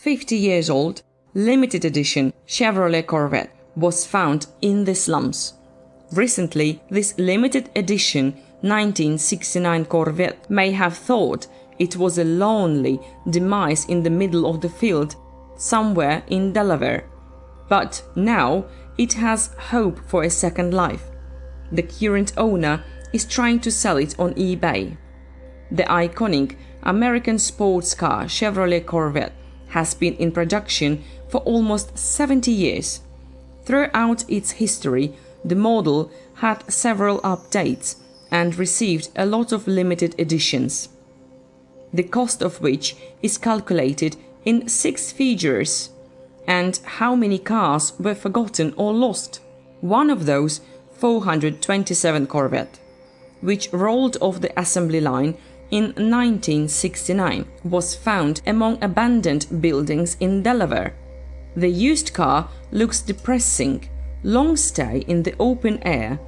50 years old, limited edition Chevrolet Corvette was found in the slums. Recently, this limited edition 1969 Corvette may have thought it was a lonely demise in the middle of the field somewhere in Delaware, but now it has hope for a second life. The current owner is trying to sell it on eBay. The iconic American sports car Chevrolet Corvette has been in production for almost 70 years. Throughout its history, the model had several updates and received a lot of limited editions, the cost of which is calculated in 6 figures. And how many cars were forgotten or lost? One of those 427 Corvette, which rolled off the assembly line in 1969, was found among abandoned buildings in Delaware. The used car looks depressing. Long stay in the open air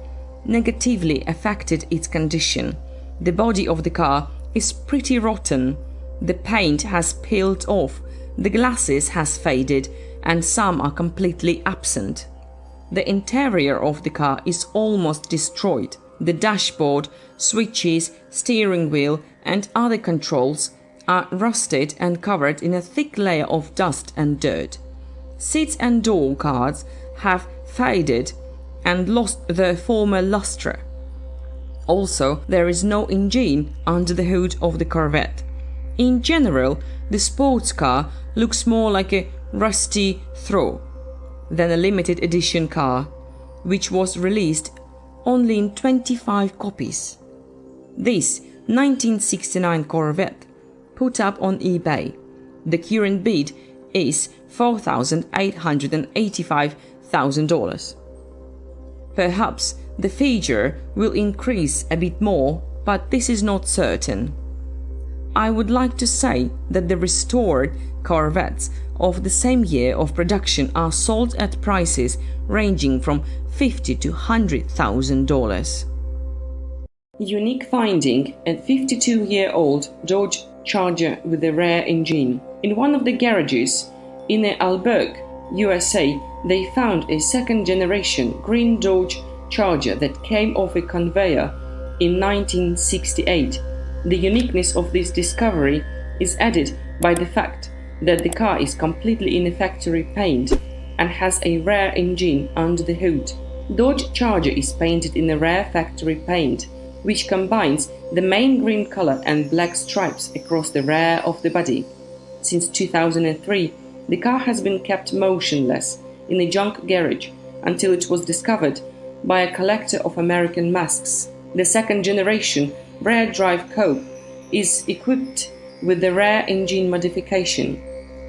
negatively affected its condition. The body of the car is pretty rotten. The paint has peeled off, the glasses has faded, and some are completely absent. The interior of the car is almost destroyed. The dashboard, switches, steering wheel, and other controls are rusted and covered in a thick layer of dust and dirt. Seats and door cards have faded and lost their former luster. Also, there is no engine under the hood of the Corvette. In general, the sports car looks more like a rusty throw than a limited edition car, which was released only in 25 copies. This 1969 Corvette put up on eBay. The current bid is $4,885,000. Perhaps the figure will increase a bit more, but this is not certain. I would like to say that the restored Corvettes of the same year of production are sold at prices ranging from $50,000 to $100,000. Unique finding: a 52-year-old Dodge Charger with a rare engine. In one of the garages in Albuquerque, USA, they found a second-generation green Dodge Charger that came off a conveyor in 1968. The uniqueness of this discovery is added by the fact that the car is completely in a factory paint and has a rare engine under the hood. Dodge Charger is painted in a rare factory paint, which combines the main green color and black stripes across the rear of the body. Since 2003, the car has been kept motionless in a junk garage until it was discovered by a collector of American masks. The second-generation rear drive coupe is equipped with the rare engine modification,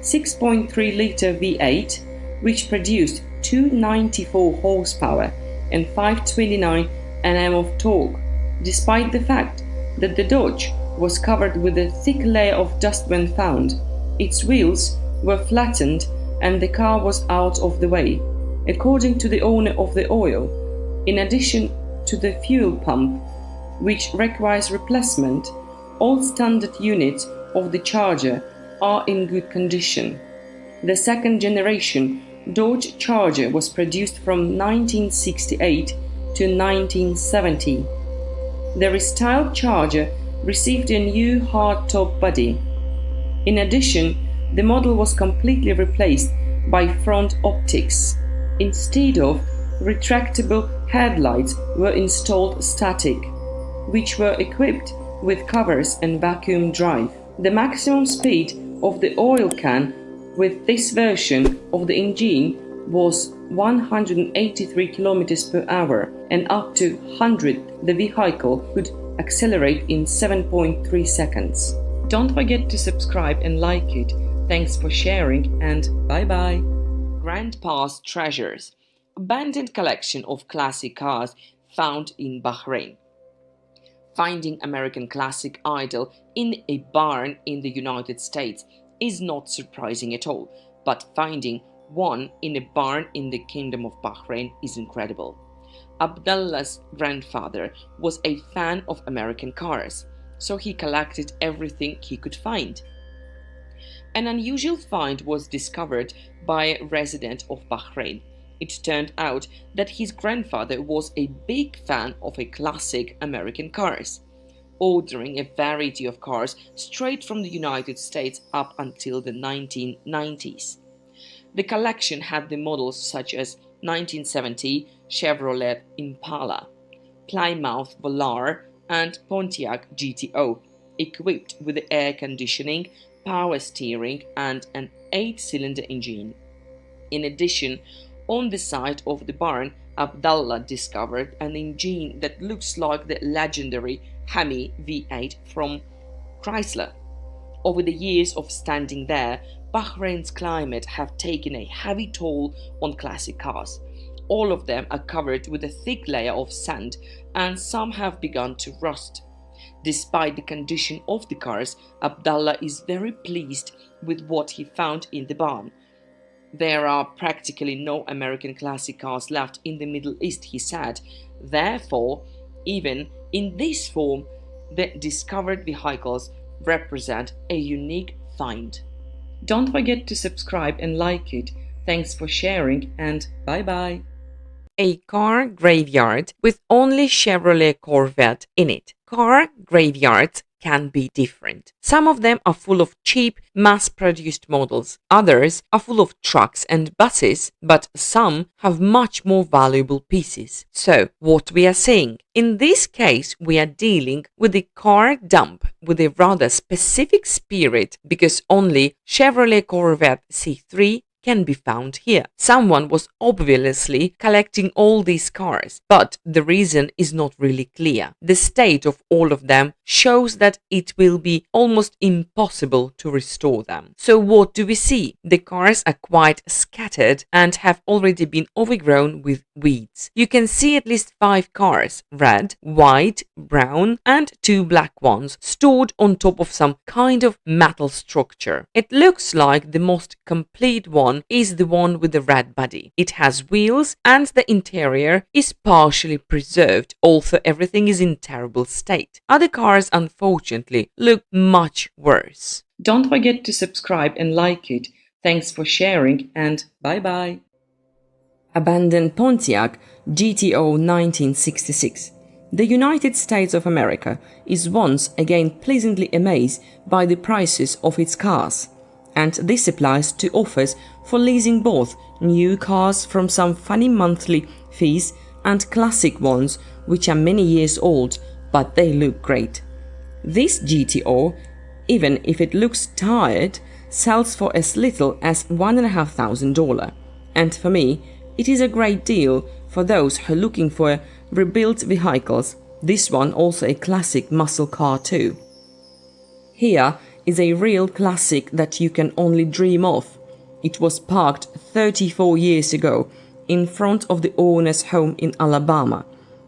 6.3-liter V8, which produced 294 horsepower and 529 Nm of torque, despite the fact that the Dodge was covered with a thick layer of dust when found. Its wheels were flattened and the car was out of the way. According to the owner of the oil, in addition to the fuel pump, which requires replacement, all standard units of the Charger are in good condition. The second-generation Dodge Charger was produced from 1968 to 1970. The restyled Charger received a new hardtop body. In addition, the model was completely replaced by front optics. Instead of retractable headlights were installed static, which were equipped with covers and vacuum drive. The maximum speed of the oil can with this version of the engine was 183 km per hour, and up to 100 the vehicle could accelerate in 7.3 seconds. Don't forget to subscribe and like it. Thanks for sharing, and bye bye. Grandpa's Treasures, abandoned collection of classic cars found in Bahrain. Finding American classic idol in a barn in the United States is not surprising at all, but finding one in a barn in the Kingdom of Bahrain is incredible. Abdullah's grandfather was a fan of American cars, so he collected everything he could find. An unusual find was discovered by a resident of Bahrain. It turned out that his grandfather was a big fan of classic American cars, ordering a variety of cars straight from the United States up until the 1990s. The collection had the models such as 1970 Chevrolet Impala, Plymouth Volare, and Pontiac GTO, equipped with air conditioning, power steering, and an 8-cylinder engine. In addition, on the side of the barn, Abdallah discovered an engine that looks like the legendary Hemi V8 from Chrysler. Over the years of standing there, Bahrain's climate have taken a heavy toll on classic cars. All of them are covered with a thick layer of sand, and some have begun to rust. Despite the condition of the cars, Abdallah is very pleased with what he found in the barn. There are practically no American classic cars left in the Middle East, he said. Therefore, even in this form, the discovered vehicles represent a unique find. Don't forget to subscribe and like it. Thanks for sharing, and bye-bye. A car graveyard with only Chevrolet Corvette in it. Car graveyards can be different. Some of them are full of cheap, mass-produced models. Others are full of trucks and buses, but some have much more valuable pieces. So, what we are saying? In this case, we are dealing with a car dump with a rather specific spirit, because only Chevrolet Corvette C3 can be found here. Someone was obviously collecting all these cars, but the reason is not really clear. The state of all of them shows that it will be almost impossible to restore them. So what do we see? The cars are quite scattered and have already been overgrown with weeds. You can see at least 5 cars, red, white, brown, and 2 black ones, stored on top of some kind of metal structure. It looks like the most complete one is the one with the red body. It has wheels and the interior is partially preserved, although everything is in terrible state. Other cars, unfortunately, look much worse. Don't forget to subscribe and like it. Thanks for sharing, and bye-bye. Abandoned Pontiac GTO 1966. The United States of America is once again pleasantly amazed by the prices of its cars. And this applies to offers for leasing both new cars from some funny monthly fees and classic ones which are many years old, but they look great. This GTO, even if it looks tired, sells for as little as $1,500, and for me it is a great deal for those who are looking for rebuilt vehicles. This one also a classic muscle car too. Here is a real classic that you can only dream of. It was parked 34 years ago in front of the owner's home in Alabama,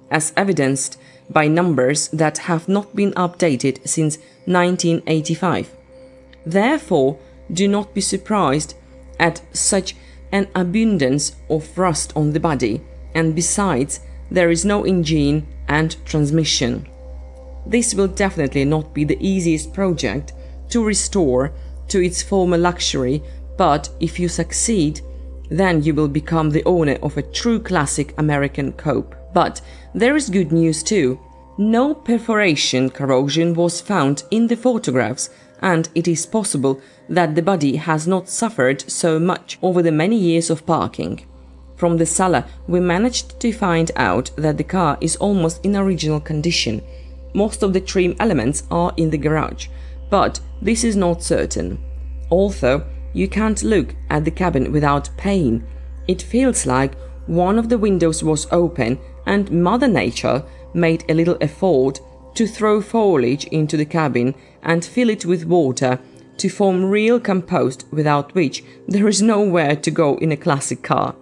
as evidenced by numbers that have not been updated since 1985. Therefore, do not be surprised at such an abundance of rust on the body, and besides, there is no engine and transmission. This will definitely not be the easiest project to restore to its former luxury, but if you succeed, then you will become the owner of a true classic American coupe. But there is good news too. No perforation corrosion was found in the photographs, and it is possible that the body has not suffered so much over the many years of parking. From the seller, we managed to find out that the car is almost in original condition. Most of the trim elements are in the garage, but this is not certain. Although you can't look at the cabin without pain. It feels like one of the windows was open and Mother Nature made a little effort to throw foliage into the cabin and fill it with water to form real compost, without which there is nowhere to go in a classic car.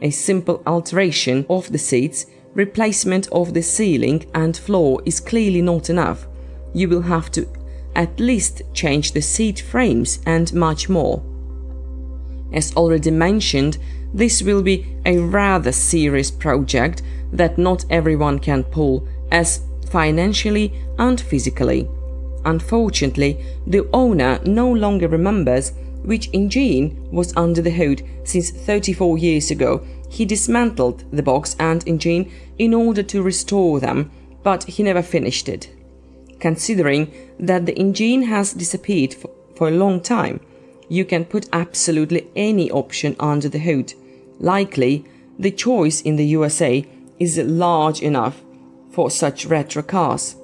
A simple alteration of the seats, replacement of the ceiling and floor is clearly not enough. You will have to at least change the seat frames and much more. As already mentioned, this will be a rather serious project that not everyone can pull, as financially and physically. Unfortunately, the owner no longer remembers which engine was under the hood since 34 years ago. He dismantled the box and engine in order to restore them, but he never finished it. Considering that the engine has disappeared for a long time, you can put absolutely any option under the hood. Likely, the choice in the USA is large enough for such retro cars.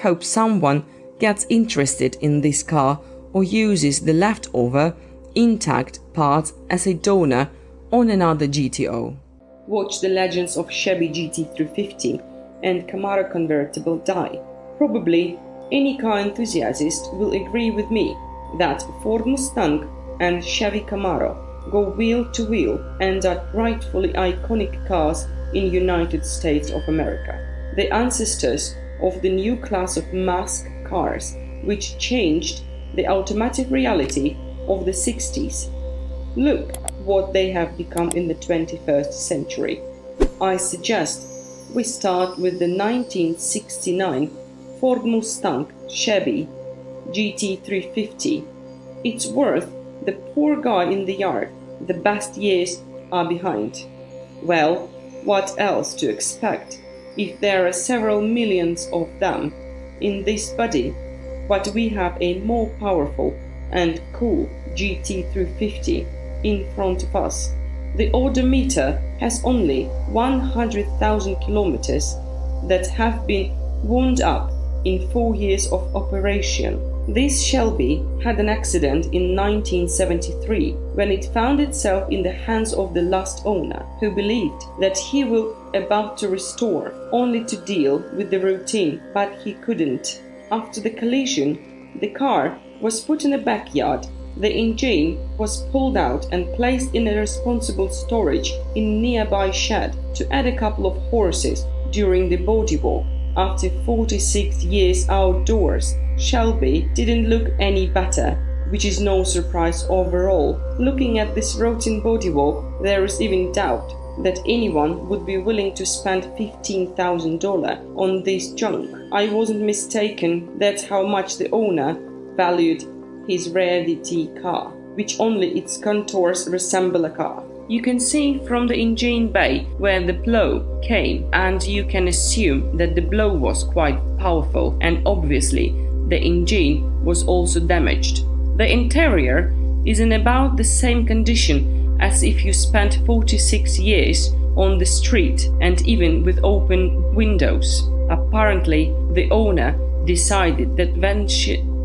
Hope someone gets interested in this car or uses the leftover intact parts as a donor on another GTO. Watch the legends of Chevy GT350 and Camaro convertible die. Probably any car enthusiast will agree with me that Ford Mustang and Chevy Camaro go wheel to wheel and are rightfully iconic cars in United States of America, the ancestors of the new class of mass cars which changed the automatic reality of the 60s. Look what they have become in the 21st century. I suggest we start with the 1969 Ford Mustang Chevy GT350. It's worth the poor guy in the yard. The best years are behind. Well, what else to expect if there are several millions of them in this body, but we have a more powerful and cool GT350 in front of us. The odometer has only 100,000 kilometers that have been wound up in 4 years of operation. This Shelby had an accident in 1973 when it found itself in the hands of the last owner, who believed that he was about to restore, only to deal with the routine, but he couldn't. After the collision, the car was put in a backyard. The engine was pulled out and placed in a responsible storage in a nearby shed to add a couple of horses during the body walk. After 46 years outdoors, Shelby didn't look any better, which is no surprise overall. Looking at this routine bodywork, there is even doubt that anyone would be willing to spend $15,000 on this junk. I wasn't mistaken, that's how much the owner valued his rarity car, which only its contours resemble a car. You can see from the engine bay where the blow came, and you can assume that the blow was quite powerful, and obviously the engine was also damaged. The interior is in about the same condition as if you spent 46 years on the street, and even with open windows. Apparently, the owner decided that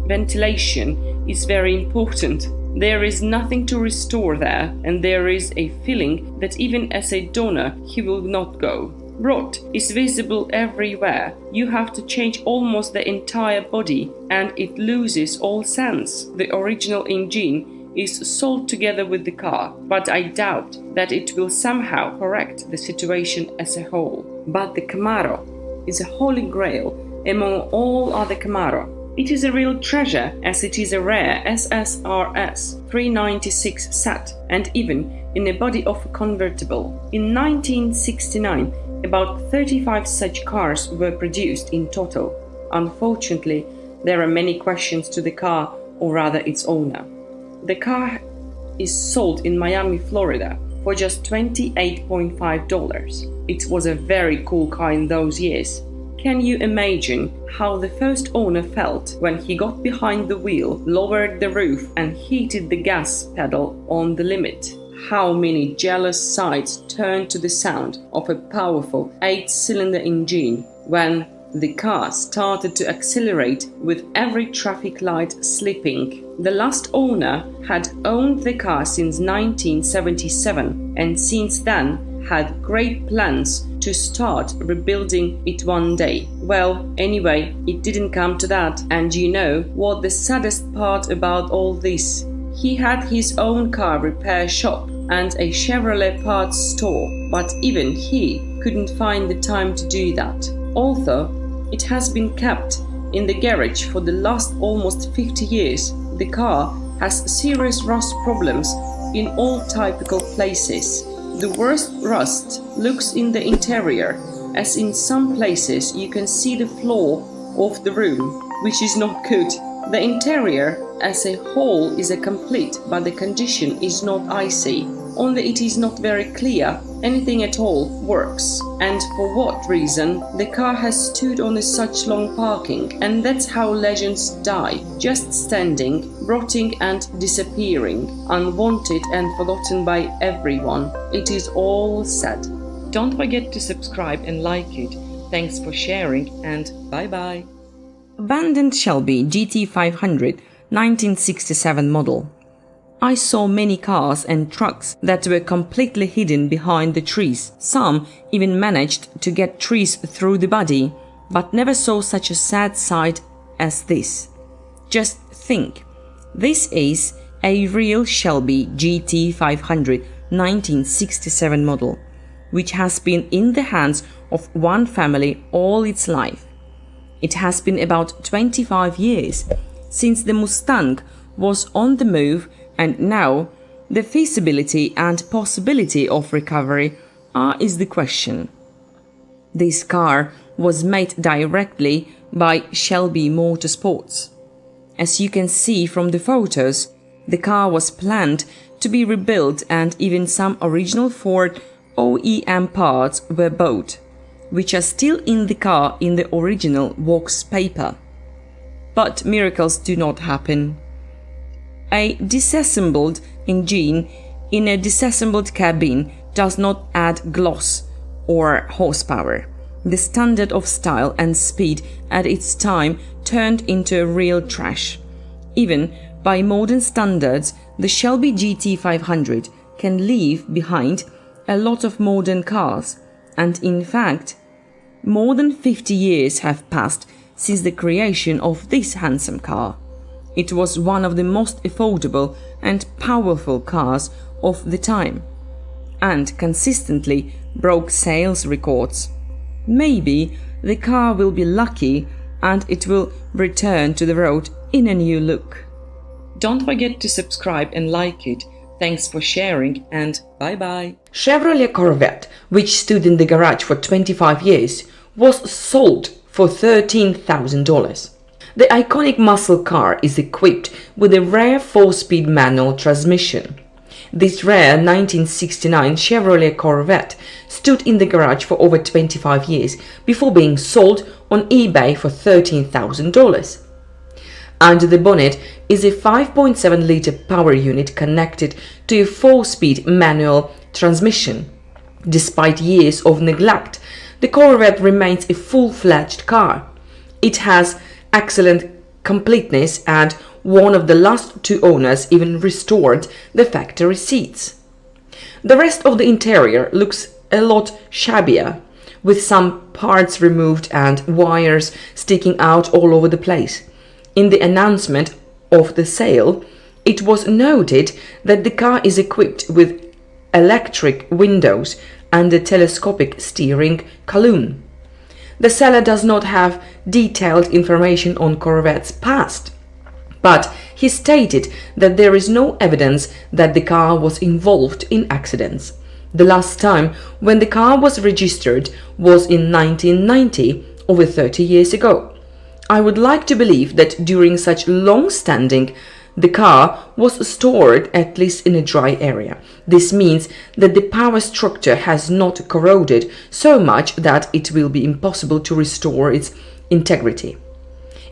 ventilation is very important. There is nothing to restore there, and there is a feeling that even as a donor he will not go. Rot is visible everywhere. You have to change almost the entire body and it loses all sense. The original engine is sold together with the car, but I doubt that it will somehow correct the situation as a whole. But the Camaro is a holy grail among all other Camaro. It is a real treasure, as it is a rare SSRS 396 set, and even in a body of a convertible. In 1969, about 35 such cars were produced in total. Unfortunately, there are many questions to the car, or rather its owner. The car is sold in Miami, Florida for just $28.5. It was a very cool car in those years. Can you imagine how the first owner felt when he got behind the wheel, lowered the roof and heated the gas pedal on the limit? How many jealous sides turned to the sound of a powerful 8-cylinder engine when the car started to accelerate with every traffic light slipping? The last owner had owned the car since 1977 and since then had great plans to start rebuilding it one day. Well, anyway, it didn't come to that. And you know what the saddest part about all this? He had his own car repair shop and a Chevrolet parts store, but even he couldn't find the time to do that. Although it has been kept in the garage for the last almost 50 years, the car has serious rust problems in all typical places. The worst rust looks in the interior, as in some places you can see the floor of the room which is not good. The interior as a whole is a complete, but the condition is not icy. Only it is not very clear anything at all works. And for what reason? The car has stood on such long parking, and that's how legends die, just standing, rotting and disappearing, unwanted and forgotten by everyone. It is all sad. Don't forget to subscribe and like it. Thanks for sharing, and bye bye. Abandoned Shelby GT 500 1967 model. I saw many cars and trucks that were completely hidden behind the trees. Some even managed to get trees through the body, but never saw such a sad sight as this. Just think, this is a real Shelby GT 500 1967 model, which has been in the hands of one family all its life. It has been about 25 years since the Mustang was on the move, and now the feasibility and possibility of recovery is the question. This car was made directly by Shelby Motorsports. As you can see from the photos, the car was planned to be rebuilt, and even some original Ford OEM parts were bought, which are still in the car in the original wax paper. But miracles do not happen. A disassembled engine in a disassembled cabin does not add gloss or horsepower. The standard of style and speed at its time turned into real trash. Even by modern standards, the Shelby GT 500 can leave behind a lot of modern cars, and in fact, more than 50 years have passed since the creation of this handsome car. It was one of the most affordable and powerful cars of the time, and consistently broke sales records. Maybe the car will be lucky and it will return to the road in a new look. Don't forget to subscribe and like it. Thanks for sharing, and bye bye. Chevrolet Corvette, which stood in the garage for 25 years, was sold for $13,000. The iconic muscle car is equipped with a rare 4-speed manual transmission. This rare 1969 Chevrolet Corvette stood in the garage for over 25 years before being sold on eBay for $13,000. Under the bonnet is a 5.7-liter power unit connected to a 4-speed manual transmission. Despite years of neglect, the Corvette remains a full-fledged car. It has excellent completeness, and one of the last two owners even restored the factory seats. The rest of the interior looks a lot shabbier, with some parts removed and wires sticking out all over the place. In the announcement of the sale, it was noted that the car is equipped with electric windows and a telescopic steering column. The seller does not have detailed information on Corvette's past, but he stated that there is no evidence that the car was involved in accidents. The last time when the car was registered was in 1990, over 30 years ago. I would like to believe that during such long-standing, the car was stored at least in a dry area. This means that the power structure has not corroded so much that it will be impossible to restore its integrity.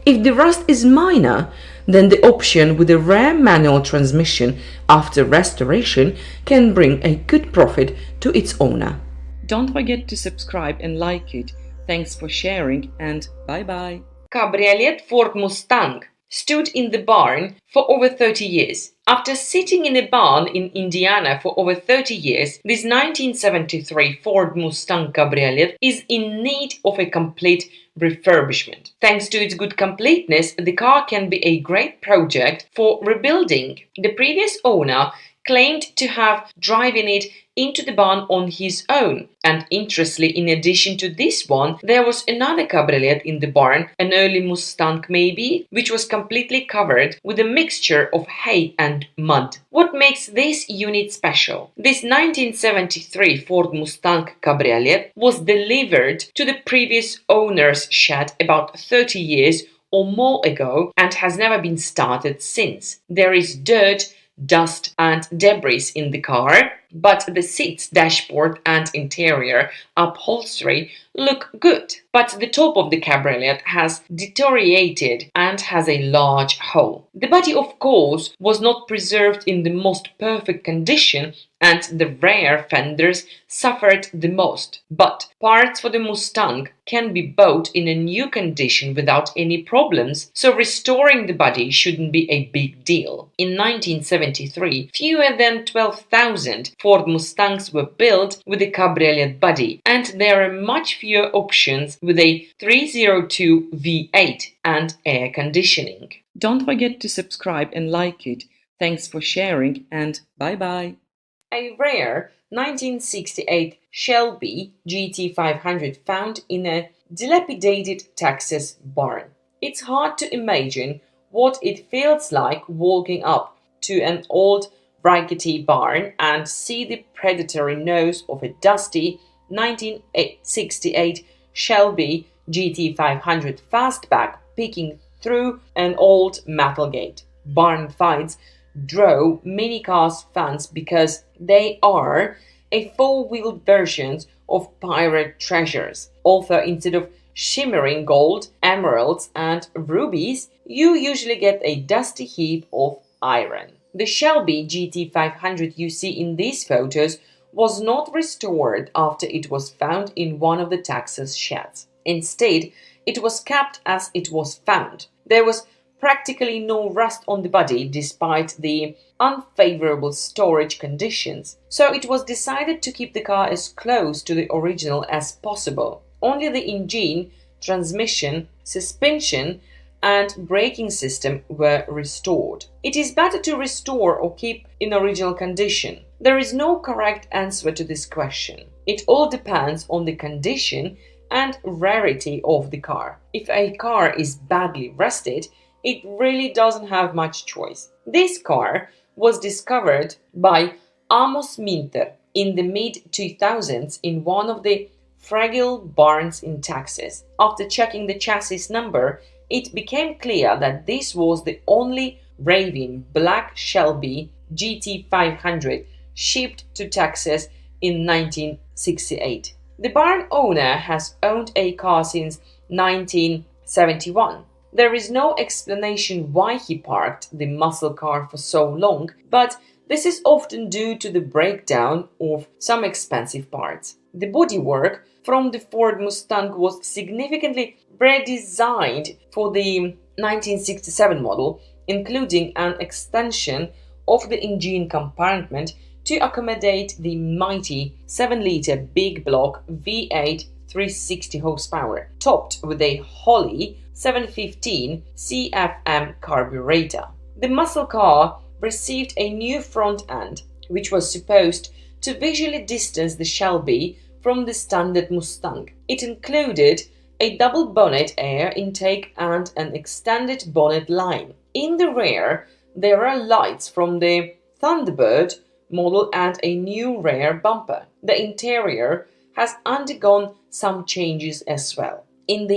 If the rust is minor, then the option with a rare manual transmission after restoration can bring a good profit to its owner. Don't forget to subscribe and like it. Thanks for sharing, and bye bye. Cabriolet Ford Mustang stood in the barn for over 30 years. After sitting in a barn in Indiana for over 30 years, this 1973 Ford Mustang Cabriolet is in need of a complete refurbishment. Thanks to its good completeness, the car can be a great project for rebuilding. The previous owner claimed to have driven it into the barn on his own. And interestingly, in addition to this one, there was another cabriolet in the barn, an early Mustang maybe, which was completely covered with a mixture of hay and mud. What makes this unit special? This 1973 Ford Mustang Cabriolet was delivered to the previous owner's shed about 30 years or more ago and has never been started since. There is dirt, dust and debris in the car, but the seats, dashboard and interior upholstery look good. But the top of the cabriolet has deteriorated and has a large hole. The body, of course, was not preserved in the most perfect condition and the rear fenders suffered the most. But parts for the Mustang can be bought in a new condition without any problems, so restoring the body shouldn't be a big deal. In 1973, fewer than 12,000 Ford Mustangs were built with a cabriolet body, and there are much fewer options with a 302 V8 and air conditioning. Don't forget to subscribe and like it. Thanks for sharing and bye-bye. A rare 1968 Shelby GT500 found in a dilapidated Texas barn. It's hard to imagine what it feels like walking up to an old rickety barn and see the predatory nose of a dusty 1968 Shelby GT500 fastback peeking through an old metal gate. Barn finds draw many cars fans because they are a four-wheeled versions of pirate treasures. Although instead of shimmering gold, emeralds and rubies, you usually get a dusty heap of iron. The Shelby GT500 you see in these photos was not restored after it was found in one of the Texas sheds. Instead, it was kept as it was found. There was practically no rust on the body despite the unfavorable storage conditions, so it was decided to keep the car as close to the original as possible. Only the engine, transmission, suspension and braking system were restored. It is better to restore or keep in original condition. There is no correct answer to this question. It all depends on the condition and rarity of the car. If a car is badly rusted, it really doesn't have much choice. This car was discovered by Amos Minter in the mid-2000s in one of the fragile barns in Texas. After checking the chassis number, it became clear that this was the only raving black Shelby GT500 shipped to Texas in 1968. The barn owner has owned a car since 1971. There is no explanation why he parked the muscle car for so long, but this is often due to the breakdown of some expensive parts. The bodywork from the Ford Mustang was significantly redesigned for the 1967 model, including an extension of the engine compartment to accommodate the mighty 7-liter big block V8 360 horsepower, topped with a Holley 715 CFM carburetor. The muscle car received a new front end, which was supposed to visually distance the Shelby from the standard Mustang. It included a double bonnet air intake and an extended bonnet line. In the rear, there are lights from the Thunderbird model and a new rear bumper. The interior has undergone some changes as well. In the